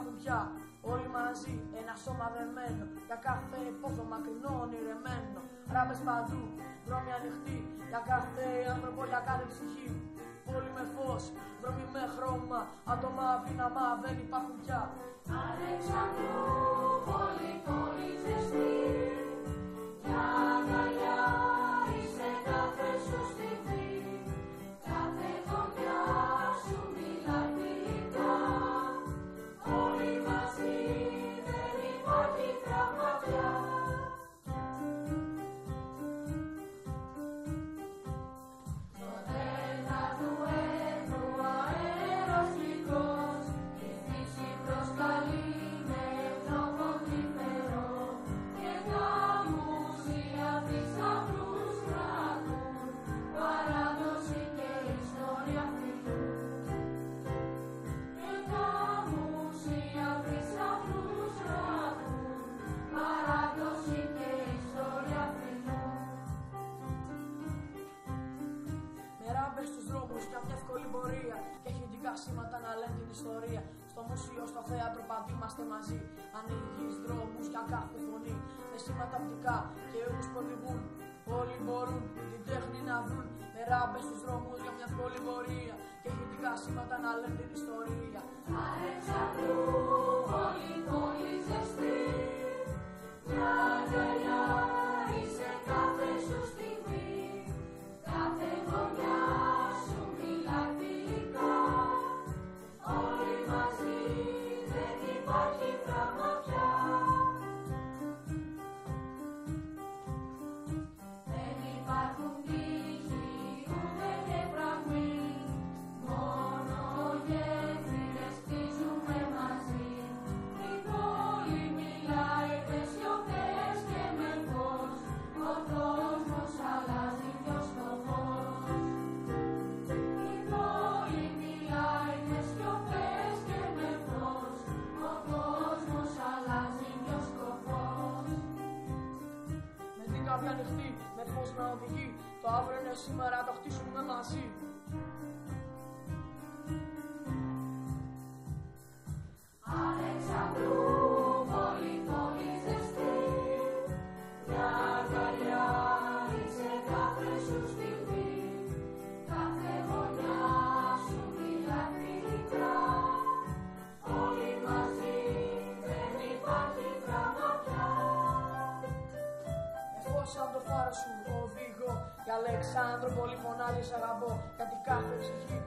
υπάρχουν πια όλοι μαζί, ένα σώμα δεμένο. Για κάθε πόθο μακρινό ονειρεμένο. Ράμπες παντού, δρόμοι ανοιχτοί. Για κάθε άνθρωπο, για κάθε ψυχή. Πόλη με φως, δρόμοι με χρώμα. Άτομα αδύναμα δεν υπάρχουν πια. Αλεξανδρού, πόλη, πόλη ζεστή. Μια αγκαλιά είσαι κάθε σου στιγμή. Κάθε γωνιά σου μιλάει φιλικά. Όλοι μαζί δεν υπάρχει τραύμα πια. Στο δέλτα του Εύρου αέρος γλυκός, η φύση προσκαλεί με τρόπο τρυφερό και τα μουσεία θησαυρούς γράφουν, παράδοση και ιστορία φιλού. Και τα μουσεία θησαυρούς γράφουν, παράδοση και ιστορία φιλού. Με ράμπες στους δρόμους για μια εύκολη πορεία και ηχητικά σήματα να λένε την ιστορία. Στο μουσείο, στο θέατρο παντού είμαστε μαζί. Ανοίγεις δρόμους για κάθε φωνή. Με σήματα οπτικά και ήχους που οδηγούν. Όλοι μπορούν την τέχνη να βρουν. Με ράμπες στους δρόμους για μια εύκολη πορεία και ηχητικά σήματα να λένε την ιστορία. Αλεξανδρού, πόλη, πόλη ζεστή. Μια αγκαλιά είσαι κάθε σου στιγμή. Κάθε γωνιά σου μιλάει φιλικά. Όλοι μαζί δεν υπάρχει τραύμα πια. Δεν υπάρχουν τύχοι ούτε και φραγμοί. Μόνο γέφυρες χτίζουμε μαζί. Η πόλη μιλάει με σιωπές και με φως. Ο κόσμος αλλάζει πιο στο φως. Η πόλη μιλάει με σιωπές και με φως. Ο κόσμος αλλάζει πιο στο φως. Με την καρδιά ανοιχτή, με φως να οδηγεί. Το αύριο είναι σήμερα, το χτίσουμε μαζί. Αλεξανδρού, πόλη, πόλη ζεστή. Μια αγκαλιά είσαι κάθε σου στιγμή. Κάθε γωνιά σου μιλάει φιλικά. Όλοι μαζί δεν υπάρχει τραύμα πια. Με φως από το φάρο σου οδηγώ. Για Αλεξάνδρο πολύ φωνάζεις αγαπώ. Γιατί κάθε ψυχή